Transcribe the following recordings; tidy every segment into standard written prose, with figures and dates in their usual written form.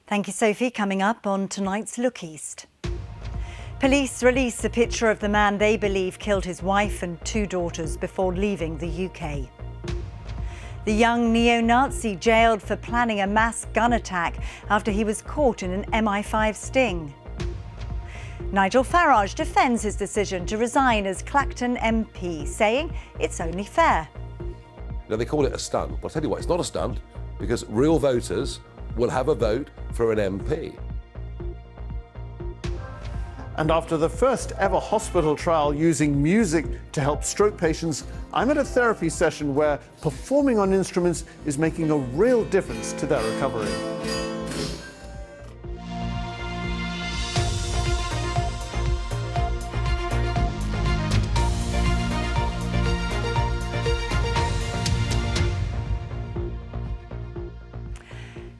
Thank you, Sophie. Coming up on tonight's Look East. Police release a picture of the man they believe killed his wife and 2 daughters before leaving the UK. The young neo-Nazi jailed for planning a mass gun attack after he was caught in an MI5 sting. Nigel Farage defends his decision to resign as Clacton MP, saying it's only fair. Now, they call it a stunt. Well, I'll tell you what, it's not a stunt, because real voters will have a vote for an MP. And after the first ever hospital trial using music to help stroke patients, I'm at a therapy session where performing on instruments is making a real difference to their recovery.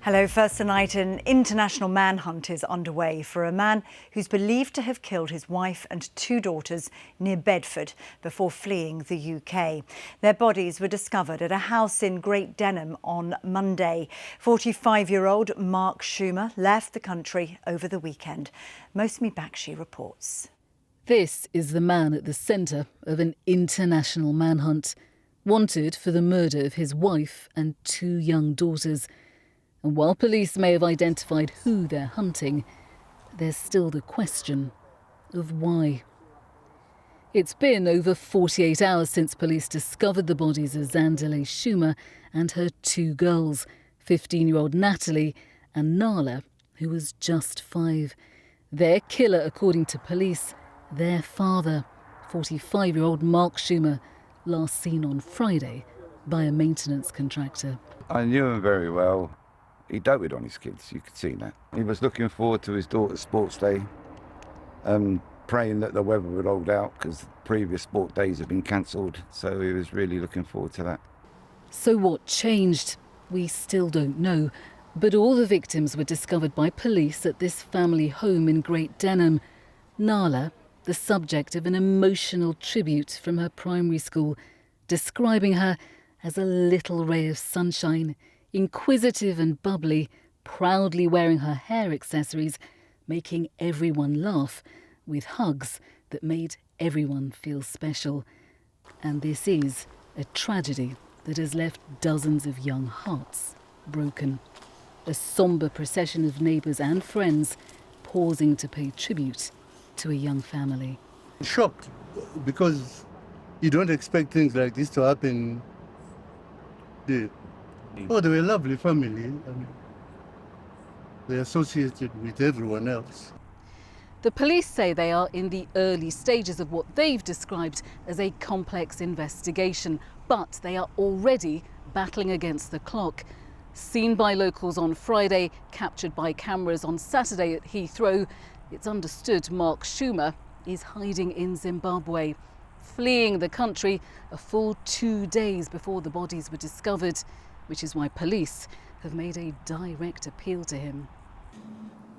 Hello, first tonight, an international manhunt is underway for a man who's believed to have killed his wife and 2 daughters near Bedford before fleeing the UK. Their bodies were discovered at a house in Great Denham on Monday. 45-year-old Mark Schumer left the country over the weekend. Mosmi Bakshi reports. This is the man at the centre of an international manhunt, wanted for the murder of his wife and 2 young daughters. And while police may have identified who they're hunting, there's still the question of why. It's been over 48 hours since police discovered the bodies of Zandile Schumer and her 2 girls, 15-year-old Natalie and Nala, who was just 5. Their killer, according to police, their father, 45-year-old Mark Schumer, last seen on Friday by a maintenance contractor. I knew him very well. He doted on his kids, you could see that. He was looking forward to his daughter's sports day, praying that the weather would hold out because previous sport days have been cancelled, so he was really looking forward to that. So what changed? We still don't know, but all the victims were discovered by police at this family home in Great Denham. Nala, the subject of an emotional tribute from her primary school, describing her as a little ray of sunshine, inquisitive and bubbly, proudly wearing her hair accessories, making everyone laugh, with hugs that made everyone feel special. And this is a tragedy that has left dozens of young hearts broken. A sombre procession of neighbours and friends pausing to pay tribute to a young family. Shocked, because you don't expect things like this to happen. They were a lovely family. I mean, they're associated with everyone else. The police say they are in the early stages of what they've described as a complex investigation, but they are already battling against the clock. Seen by locals on Friday, captured by cameras on Saturday at Heathrow, it's understood Mark Schumer is hiding in Zimbabwe, fleeing the country a full 2 days before the bodies were discovered, which is why police have made a direct appeal to him.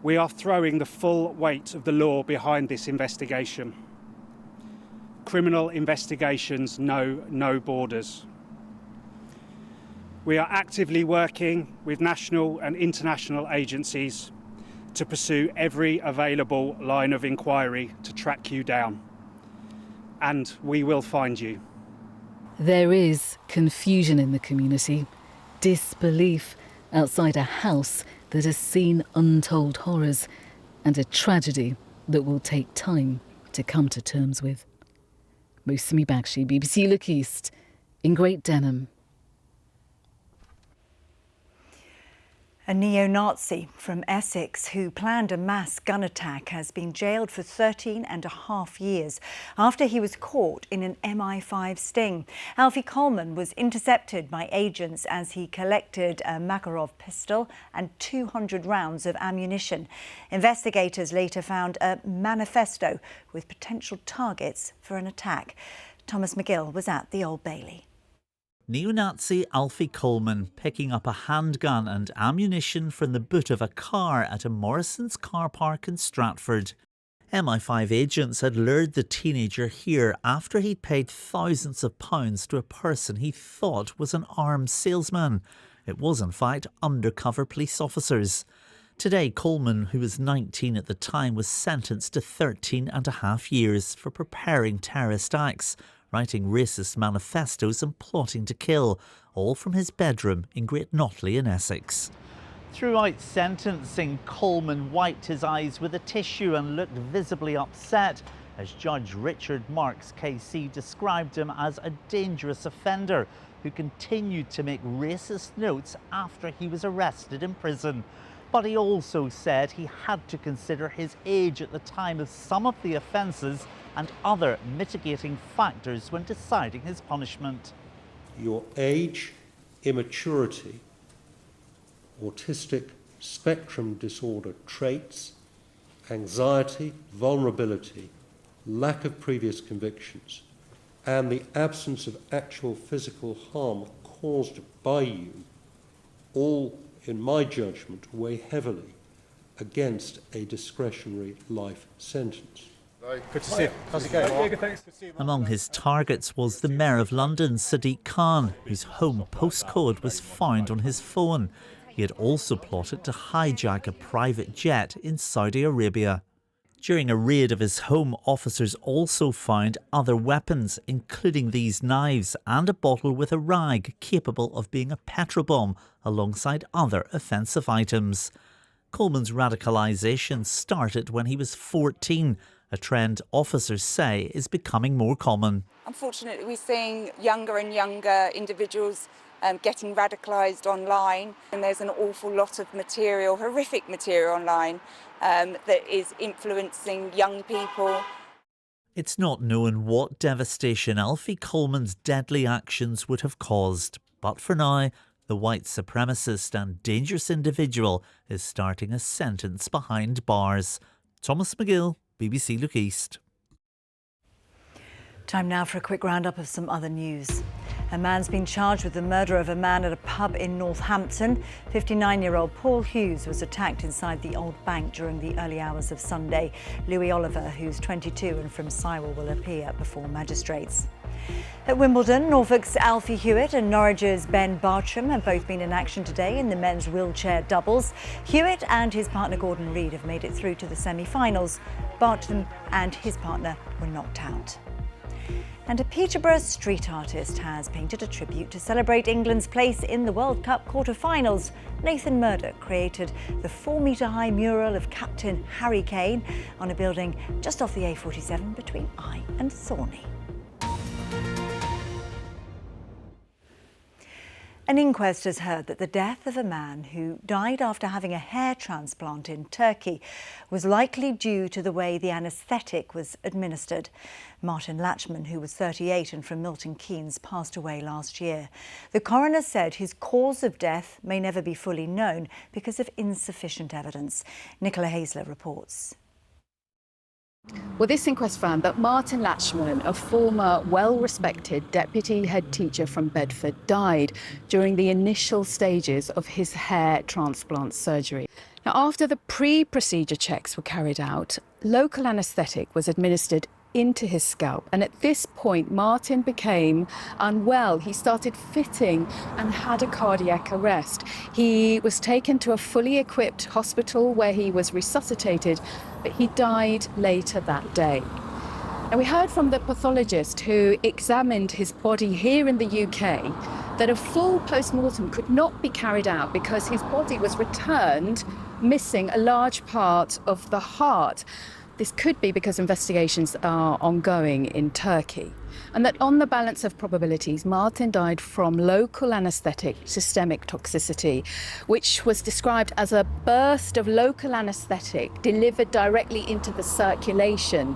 We are throwing the full weight of the law behind this investigation. Criminal investigations know no borders. We are actively working with national and international agencies to pursue every available line of inquiry to track you down. And we will find you. There is confusion in the community, disbelief outside a house that has seen untold horrors, and a tragedy that will take time to come to terms with. Mosmi Bakshi, BBC Look East, in Great Denham. A neo-Nazi from Essex who planned a mass gun attack has been jailed for 13.5 years after he was caught in an MI5 sting. Alfie Coleman was intercepted by agents as he collected a Makarov pistol and 200 rounds of ammunition. Investigators later found a manifesto with potential targets for an attack. Thomas McGill was at the Old Bailey. Neo-Nazi Alfie Coleman picking up a handgun and ammunition from the boot of a car at a Morrison's car park in Stratford. MI5 agents had lured the teenager here after he'd paid thousands of pounds to a person he thought was an arms salesman. It was in fact undercover police officers. Today, Coleman, who was 19 at the time, was sentenced to 13.5 years for preparing terrorist acts, writing racist manifestos and plotting to kill, all from his bedroom in Great Notley in Essex. Throughout sentencing, Coleman wiped his eyes with a tissue and looked visibly upset as Judge Richard Marks KC described him as a dangerous offender who continued to make racist notes after he was arrested in prison. But he also said he had to consider his age at the time of some of the offences and other mitigating factors when deciding his punishment. Your age, immaturity, autistic spectrum disorder traits, anxiety, vulnerability, lack of previous convictions, and the absence of actual physical harm caused by you all, in my judgment, weigh heavily against a discretionary life sentence. Good to see you. How's it going? Good, thanks. Among his targets was the Mayor of London, Sadiq Khan, whose home postcode was found on his phone. He had also plotted to hijack a private jet in Saudi Arabia. During a raid of his home, officers also found other weapons, including these knives and a bottle with a rag capable of being a petrol bomb, alongside other offensive items. Coleman's radicalisation started when he was 14, a trend officers say is becoming more common. Unfortunately, we're seeing younger and younger individuals getting radicalised online, and there's an awful lot of material, horrific material online that is influencing young people. It's not known what devastation Alfie Coleman's deadly actions would have caused, but for now, the white supremacist and dangerous individual is starting a sentence behind bars. Thomas McGill, BBC Look East. Time now for a quick roundup of some other news. A man's been charged with the murder of a man at a pub in Northampton. 59-year-old Paul Hughes was attacked inside the Old Bank during the early hours of Sunday. Louis Oliver, who's 22 and from Sywell, will appear before magistrates. At Wimbledon, Norfolk's Alfie Hewitt and Norwich's Ben Bartram have both been in action today in the men's wheelchair doubles. Hewitt and his partner Gordon Reid have made it through to the semi-finals. Bartram and his partner were knocked out. And a Peterborough street artist has painted a tribute to celebrate England's place in the World Cup quarter-finals. Nathan Murdoch created the 4-metre-high mural of Captain Harry Kane on a building just off the A47 between Eye and Thorney. An inquest has heard that the death of a man who died after having a hair transplant in Turkey was likely due to the way the anaesthetic was administered. Martin Latchman, who was 38 and from Milton Keynes, passed away last year. The coroner said his cause of death may never be fully known because of insufficient evidence. Nicola Haisler reports. Well, this inquest found that Martin Latchman, a former well-respected deputy head teacher from Bedford, died during the initial stages of his hair transplant surgery. Now, after the pre-procedure checks were carried out, local anaesthetic was administered into his scalp, and at this point Martin became unwell. He started fitting and had a cardiac arrest. He was taken to a fully equipped hospital where he was resuscitated, but he died later that day. And we heard from the pathologist who examined his body here in the UK that a full post-mortem could not be carried out because his body was returned missing a large part of the heart. This could be because investigations are ongoing in Turkey, and that on the balance of probabilities, Martin died from local anaesthetic systemic toxicity, which was described as a burst of local anaesthetic delivered directly into the circulation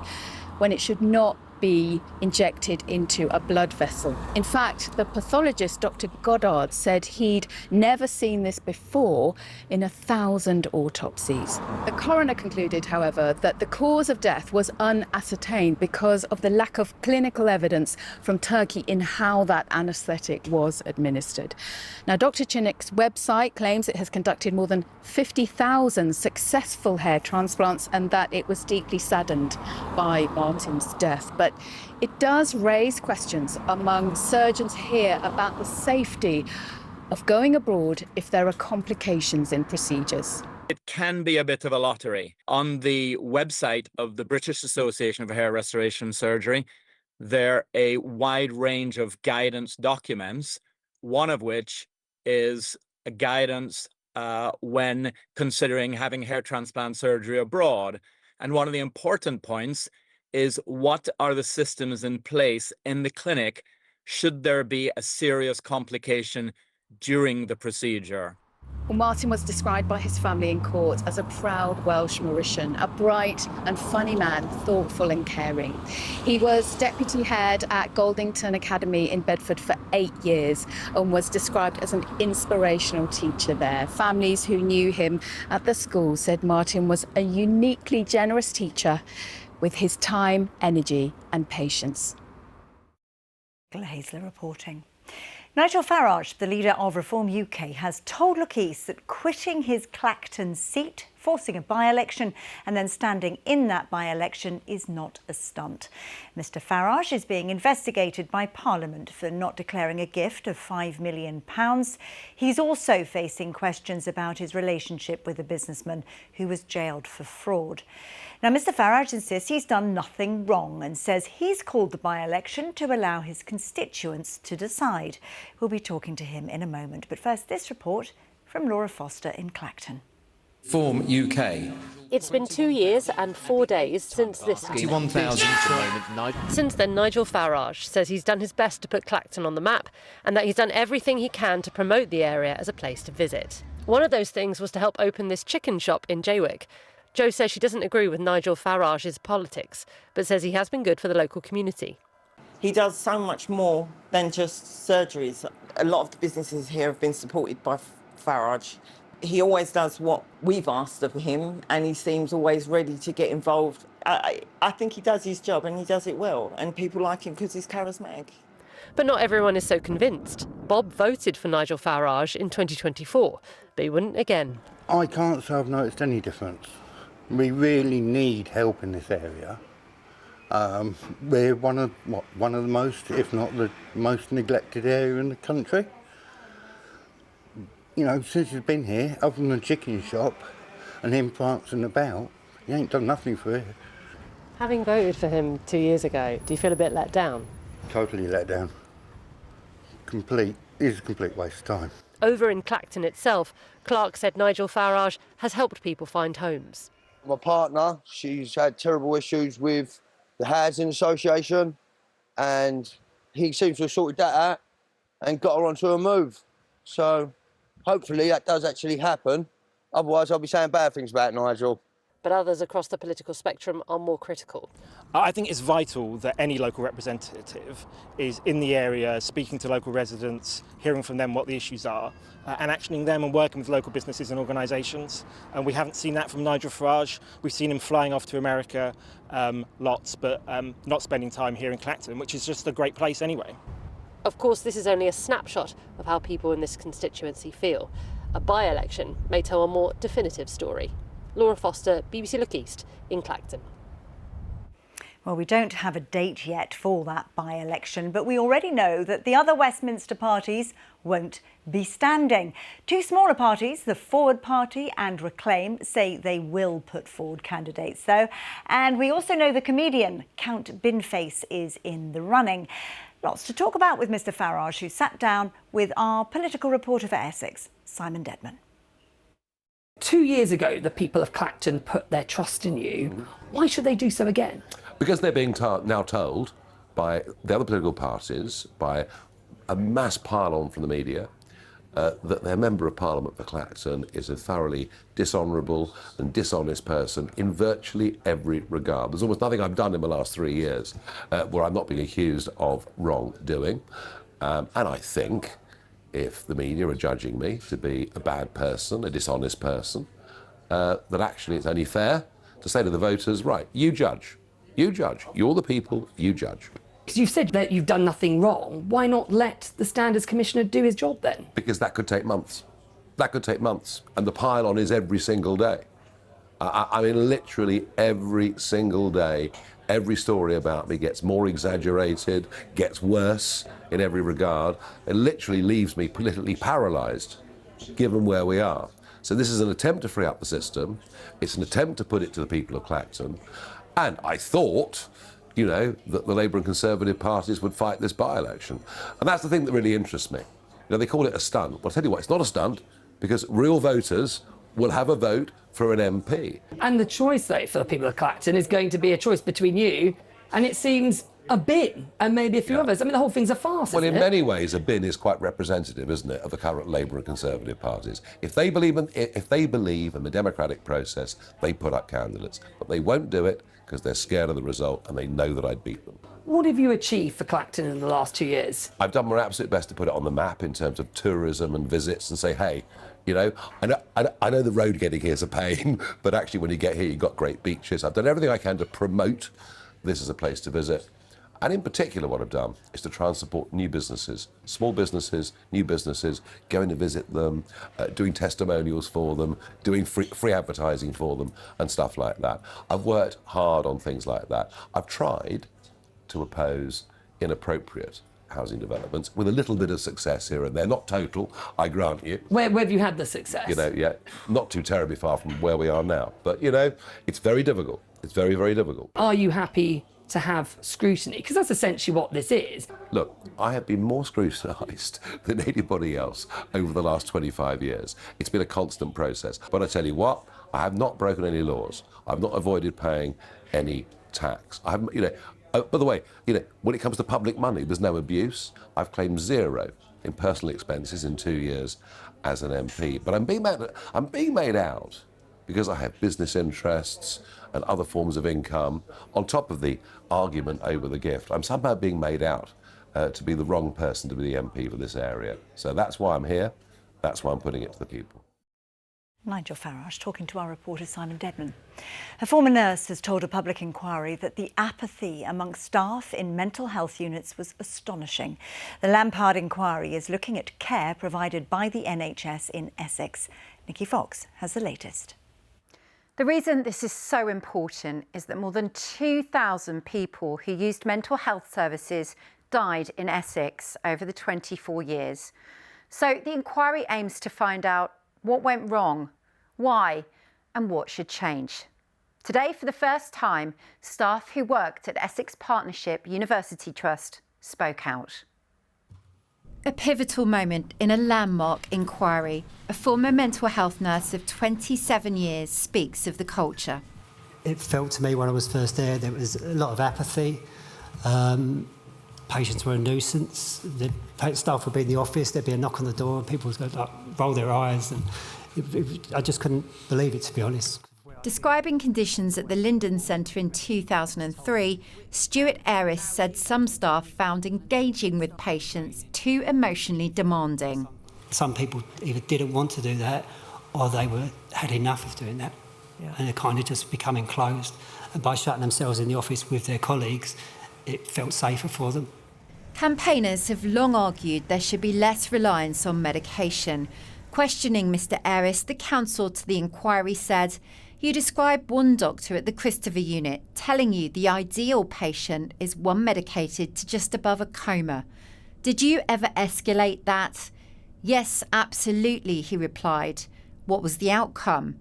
when it should not be injected into a blood vessel. In fact, the pathologist, Dr. Goddard, said he'd never seen this before in 1,000 autopsies. The coroner concluded, however, that the cause of death was unascertained because of the lack of clinical evidence from Turkey in how that anaesthetic was administered. Now, Dr. Chinnick's website claims it has conducted more than 50,000 successful hair transplants and that it was deeply saddened by Martin's death. But it does raise questions among surgeons here about the safety of going abroad if there are complications in procedures. It can be a bit of a lottery. On the website of the British Association of Hair Restoration Surgery, there are a wide range of guidance documents, one of which is a guidance when considering having hair transplant surgery abroad. And one of the important points is what are the systems in place in the clinic should there be a serious complication during the procedure. Well, Martin was described by his family in court as a proud Welsh Mauritian, a bright and funny man, thoughtful and caring. He was deputy head at Goldington Academy in Bedford for 8 years and was described as an inspirational teacher there. Families who knew him at the school said Martin was a uniquely generous teacher with his time, energy and patience. Hazler reporting. Nigel Farage, the leader of Reform UK, has told Look East that quitting his Clacton seat, forcing a by-election and then standing in that by-election is not a stunt. Mr Farage is being investigated by Parliament for not declaring a gift of £5 million. He's also facing questions about his relationship with a businessman who was jailed for fraud. Now, Mr Farage insists he's done nothing wrong and says he's called the by-election to allow his constituents to decide. We'll be talking to him in a moment. But first, this report from Laura Foster in Clacton. Reform UK. It's been 2 years and 4 days since this. 21,000 at the moment. Since then, Nigel Farage says he's done his best to put Clacton on the map and that he's done everything he can to promote the area as a place to visit. One of those things was to help open this chicken shop in Jaywick. Jo says she doesn't agree with Nigel Farage's politics, but says he has been good for the local community. He does so much more than just surgeries. A lot of the businesses here have been supported by Farage. He always does what we've asked of him, and he seems always ready to get involved. I think he does his job, and he does it well, and people like him because he's charismatic. But not everyone is so convinced. Bob voted for Nigel Farage in 2024, but he wouldn't again. I can't say I've noticed any difference. We really need help in this area. We're one of the most, if not the most neglected area in the country. You know, since he's been here, other than the chicken shop and him prancing about, he ain't done nothing for it. Having voted for him 2 years ago, do you feel a bit let down? Totally let down. It is a complete waste of time. Over in Clacton itself, Clark said Nigel Farage has helped people find homes. My partner, she's had terrible issues with the Housing Association, and he seems to have sorted that out and got her onto a move. So hopefully that does actually happen. Otherwise, I'll be saying bad things about Nigel. But others across the political spectrum are more critical. I think it's vital that any local representative is in the area, speaking to local residents, hearing from them what the issues are, and actioning them and working with local businesses and organisations. And we haven't seen that from Nigel Farage. We've seen him flying off to America lots, but not spending time here in Clacton, which is just a great place anyway. Of course, this is only a snapshot of how people in this constituency feel. A by-election may tell a more definitive story. Laura Foster, BBC Look East in Clacton. Well, we don't have a date yet for that by-election, but we already know that the other Westminster parties won't be standing. Two smaller parties, the Forward Party and Reclaim, say they will put forward candidates, though. And we also know the comedian Count Binface is in the running. Lots to talk about with Mr Farage, who sat down with our political reporter for Essex, Simon Dedman. 2 years ago, the people of Clacton put their trust in you. Why should they do so again? Because they're being now told by the other political parties, by a mass pile-on from the media, that their Member of Parliament for Clacton is a thoroughly dishonourable and dishonest person in virtually every regard. There's almost nothing I've done in the last 3 years where I'm not being accused of wrongdoing. And I think if the media are judging me to be a bad person, a dishonest person, that actually it's only fair to say to the voters, right, you judge. You judge. You're the people, you judge. Because you've said that you've done nothing wrong. Why not let the Standards Commissioner do his job then? Because that could take months. That could take months. And the pile-on is every single day. I mean, literally every single day, every story about me gets more exaggerated, gets worse in every regard. It literally leaves me politically paralysed, given where we are. So this is an attempt to free up the system. It's an attempt to put it to the people of Clacton. And I thought, you know, that the Labour and Conservative parties would fight this by-election. And that's the thing that really interests me. You know, they call it a stunt. Well, I'll tell you what, it's not a stunt, because real voters will have a vote for an MP. And the choice, though, for the people of Clacton is going to be a choice between you and, it seems, a bin and maybe a few others. I mean, the whole thing's a farce, Well, in isn't it? many ways, a bin is quite representative, isn't it, of the current Labour and Conservative parties. If they believe in the democratic process, they put up candidates. But they won't do it because they're scared of the result and they know that I'd beat them. What have you achieved for Clacton in the last 2 years? I've done my absolute best to put it on the map in terms of tourism and visits and say, hey, you know, I know the road getting here is a pain, but actually when you get here, you've got great beaches. I've done everything I can to promote this as a place to visit. And in particular, what I've done is to try and support new businesses, small businesses, new businesses, going to visit them, doing testimonials for them, doing free advertising for them and stuff like that. I've worked hard on things like that. I've tried to oppose inappropriate housing developments with a little bit of success here and there. Not total, I grant you. Where have you had the success? You know, yeah, not too terribly far from where we are now. But, you know, it's very difficult. It's very, very difficult. Are you happy to have scrutiny? Because that's essentially what this is. Look, I have been more scrutinised than anybody else over the last 25 years. It's been a constant process. But I tell you what, I have not broken any laws. I've not avoided paying any tax. I haven't, you know, by the way, you know, when it comes to public money, there's no abuse. I've claimed 0 in personal expenses in 2 years as an MP. But I'm being made out because I have business interests and other forms of income, on top of the argument over the gift. I'm somehow being made out to be the wrong person to be the MP for this area. So that's why I'm here. That's why I'm putting it to the people. Nigel Farage talking to our reporter Simon Dedman. A former nurse has told a public inquiry that the apathy amongst staff in mental health units was astonishing. The Lampard inquiry is looking at care provided by the NHS in Essex. Nikki Fox has the latest. The reason this is so important is that more than 2,000 people who used mental health services died in Essex over the 24 years. So the inquiry aims to find out what went wrong, why, and what should change. Today, for the first time, staff who worked at Essex Partnership University Trust spoke out. A pivotal moment in a landmark inquiry. A former mental health nurse of 27 years speaks of the culture. It felt to me when I was first there was a lot of apathy. Patients were a nuisance. The staff would be in the office, there'd be a knock on the door and people would like, roll their eyes. And I just couldn't believe it, to be honest. Describing conditions at the Linden Centre in 2003, Stuart Ayres said some staff found engaging with patients too emotionally demanding. Some people either didn't want to do that or they had enough of doing that. And they're kind of just becoming closed. And by shutting themselves in the office with their colleagues, it felt safer for them. Campaigners have long argued there should be less reliance on medication. Questioning Mr Ayres, the counsel to the inquiry said, "You describe one doctor at the Christopher unit telling you the ideal patient is one medicated to just above a coma. Did you ever escalate that?" "Yes, absolutely," he replied. What was the outcome?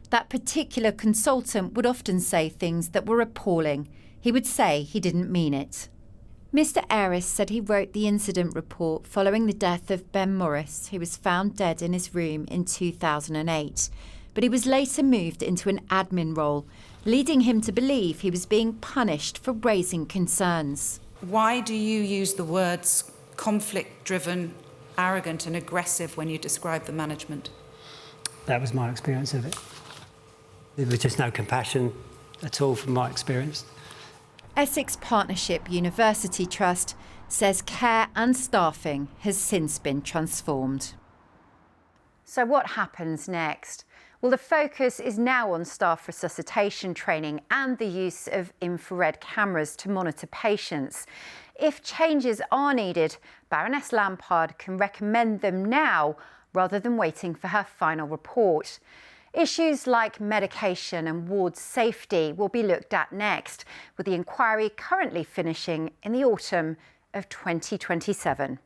That particular consultant would often say things that were appalling. He would say he didn't mean it. Mr Ayres said he wrote the incident report following the death of Ben Morris, who was found dead in his room in 2008. But he was later moved into an admin role, leading him to believe he was being punished for raising concerns. Why do you use the words conflict-driven, arrogant and aggressive when you describe the management? That was my experience of it. There was just no compassion at all from my experience. Essex Partnership University Trust says care and staffing has since been transformed. So what happens next? Well, the focus is now on staff resuscitation training and the use of infrared cameras to monitor patients. If changes are needed, Baroness Lampard can recommend them now rather than waiting for her final report. Issues like medication and ward safety will be looked at next, with the inquiry currently finishing in the autumn of 2027.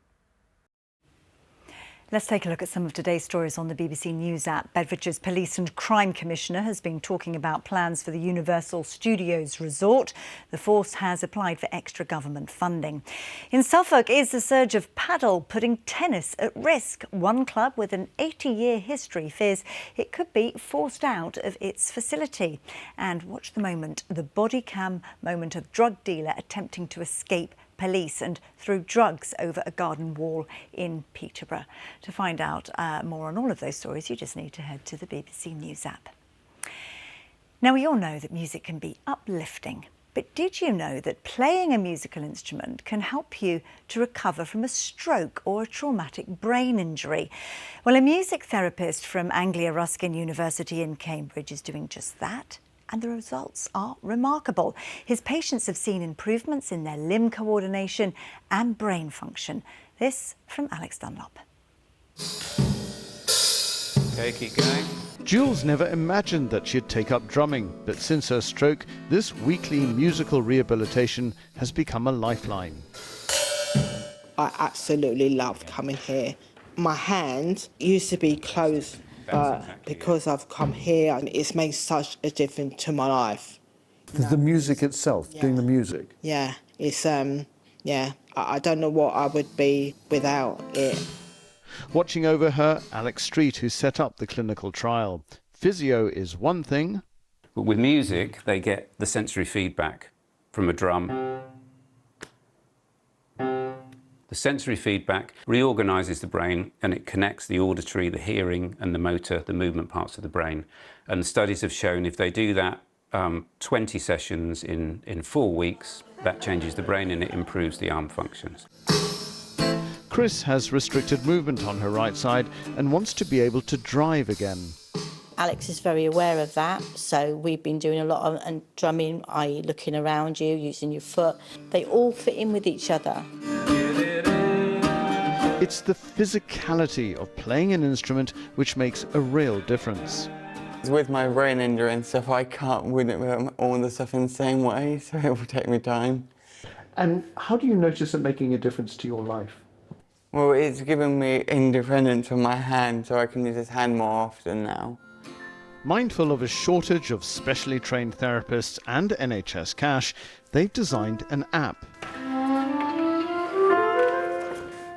Let's take a look at some of today's stories on the BBC News app. Bedfordshire's Police and Crime Commissioner has been talking about plans for the Universal Studios resort. The force has applied for extra government funding. In Suffolk, is the surge of paddle putting tennis at risk? One club with an 80-year history fears it could be forced out of its facility. And watch the moment, the body cam moment of drug dealer attempting to escape police and threw drugs over a garden wall in Peterborough. To find out more on all of those stories, you just need to head to the BBC News app. Now, we all know that music can be uplifting, but did you know that playing a musical instrument can help you to recover from a stroke or a traumatic brain injury? Well, a music therapist from Anglia Ruskin University in Cambridge is doing just that. And the results are remarkable. His patients have seen improvements in their limb coordination and brain function. This from Alex Dunlop. OK, keep going. Jules never imagined that she'd take up drumming, but since her stroke, this weekly musical rehabilitation has become a lifeline. I absolutely love coming here. My hand used to be closed. Because I've come here, it's made such a difference to my life. The music itself, doing the music? Yeah, it's, I don't know what I would be without it. Watching over her, Alex Street, who set up the clinical trial. Physio is one thing. But with music, they get the sensory feedback from a drum. The sensory feedback reorganises the brain and it connects the auditory, the hearing and the motor, the movement parts of the brain. And studies have shown if they do that 20 sessions in 4 weeks, that changes the brain and it improves the arm functions. Chris has restricted movement on her right side and wants to be able to drive again. Alex is very aware of that, so we've been doing a lot of drumming, i.e. looking around you, using your foot. They all fit in with each other. It's the physicality of playing an instrument which makes a real difference. With my brain injury and stuff, I can't win it with all the stuff in the same way, so it will take me time. And how do you notice it making a difference to your life? Well, it's given me independence from my hand, so I can use this hand more often now. Mindful of a shortage of specially trained therapists and NHS cash, they've designed an app.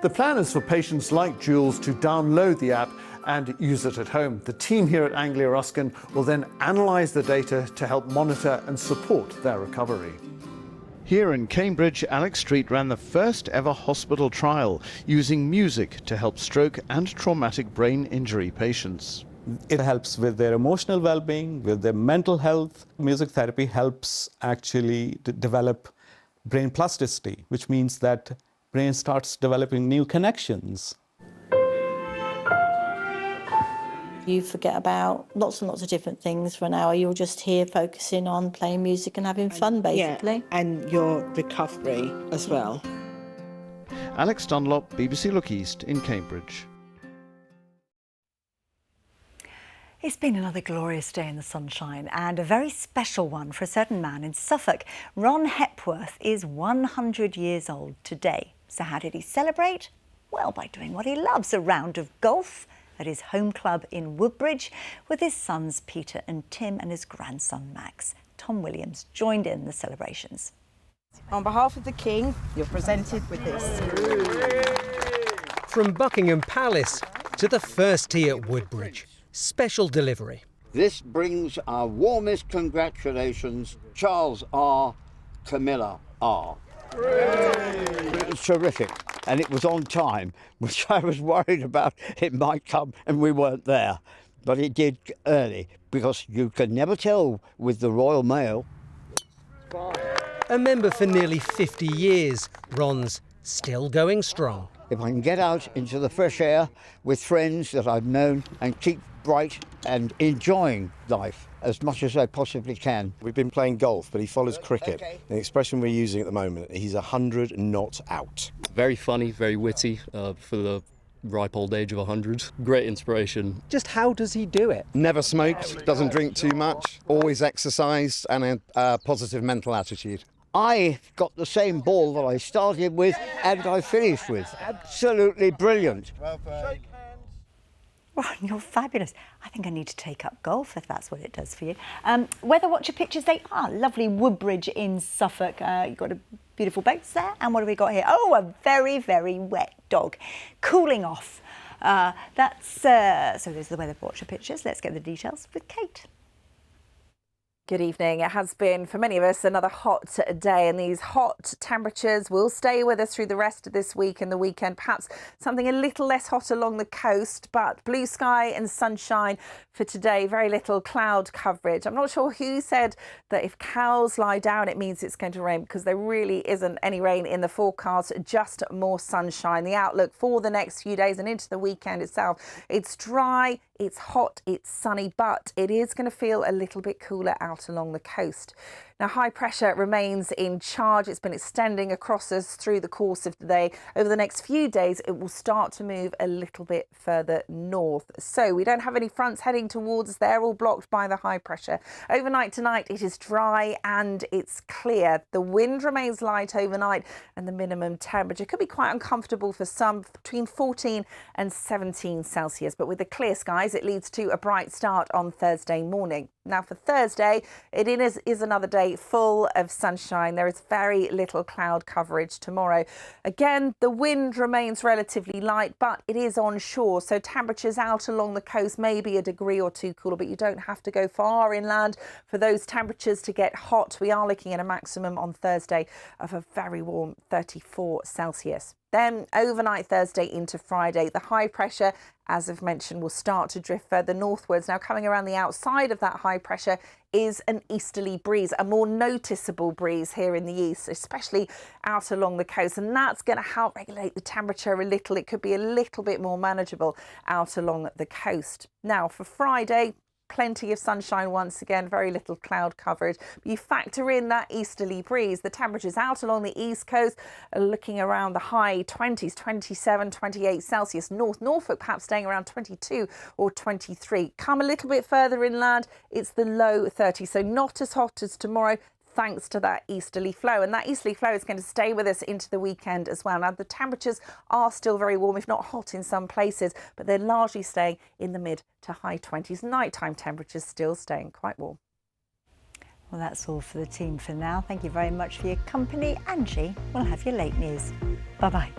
The plan is for patients like Jules to download the app and use it at home. The team here at Anglia Ruskin will then analyse the data to help monitor and support their recovery. Here in Cambridge, Alex Street ran the first ever hospital trial using music to help stroke and traumatic brain injury patients. It helps with their emotional well-being, with their mental health. Music therapy helps actually develop brain plasticity, which means that brain starts developing new connections. You forget about lots and lots of different things for an hour. You're just here focusing on playing music and having fun, basically. Yeah, and your recovery as well. Alex Dunlop, BBC Look East in Cambridge. It's been another glorious day in the sunshine and a very special one for a certain man in Suffolk. Ron Hepworth is 100 years old today. So how did he celebrate? Well, by doing what he loves, a round of golf at his home club in Woodbridge with his sons Peter and Tim and his grandson Max. Tom Williams joined in the celebrations. On behalf of the King, you're presented with this. From Buckingham Palace to the first tee at Woodbridge. Special delivery. This brings our warmest congratulations, Charles R., Camilla R. It was terrific, and it was on time, which I was worried about it might come and we weren't there. But it did early, because you can never tell with the Royal Mail. A member for nearly 50 years, Ron's still going strong. If I can get out into the fresh air with friends that I've known and keep bright and enjoying life as much as I possibly can. We've been playing golf, but he follows cricket. Okay. The expression we're using at the moment, he's 100 not out. Very funny, very witty for the ripe old age of 100. Great inspiration. Just how does he do it? Never smoked, doesn't drink too much, always exercised and a positive mental attitude. I got the same ball that I started with and I finished with. Absolutely brilliant. Ron, you're fabulous. I think I need to take up golf if that's what it does for you. Weather Watcher pictures, they are lovely. Woodbridge in Suffolk. You've got a beautiful boat there. And what have we got here? Oh, a very, very wet dog. Cooling off. So there's the Weather Watcher pictures. Let's get the details with Kate. Good evening. It has been, for many of us, another hot day, and these hot temperatures will stay with us through the rest of this week and the weekend. Perhaps something a little less hot along the coast, but blue sky and sunshine for today. Very little cloud coverage. I'm not sure who said that if cows lie down, it means it's going to rain, because there really isn't any rain in the forecast, just more sunshine. The outlook for the next few days and into the weekend itself, it's dry, it's hot, it's sunny, but it is going to feel a little bit cooler out along the coast. Now, high pressure remains in charge. It's been extending across us through the course of the day. Over the next few days, it will start to move a little bit further north. So we don't have any fronts heading towards us. They're all blocked by the high pressure. Overnight tonight, it is dry and it's clear. The wind remains light overnight, and the minimum temperature could be quite uncomfortable for some, between 14 and 17 Celsius. But with the clear skies, it leads to a bright start on Thursday morning. Now, for Thursday, it is another day full of sunshine. There is very little cloud coverage tomorrow. Again, the wind remains relatively light, but it is onshore, so temperatures out along the coast may be a degree or two cooler, but you don't have to go far inland for those temperatures to get hot. We are looking at a maximum on Thursday of a very warm 34 Celsius. Then overnight Thursday into Friday, the high pressure, as I've mentioned, will start to drift further northwards. Now, coming around the outside of that high pressure is an easterly breeze, a more noticeable breeze here in the east, especially out along the coast. And that's going to help regulate the temperature a little. It could be a little bit more manageable out along the coast. Now, for Friday, plenty of sunshine once again, very little cloud coverage. You factor in that easterly breeze, the temperatures out along the east coast are looking around the high 20s, 27, 28 Celsius. Norfolk perhaps staying around 22 or 23. Come a little bit further inland, it's the low 30s, so not as hot as tomorrow, thanks to that easterly flow. And that easterly flow is going to stay with us into the weekend as well. Now, the temperatures are still very warm, if not hot in some places, but they're largely staying in the mid to high 20s. Nighttime temperatures still staying quite warm. Well, that's all for the team for now. Thank you very much for your company. Angie will have your late news. Bye-bye.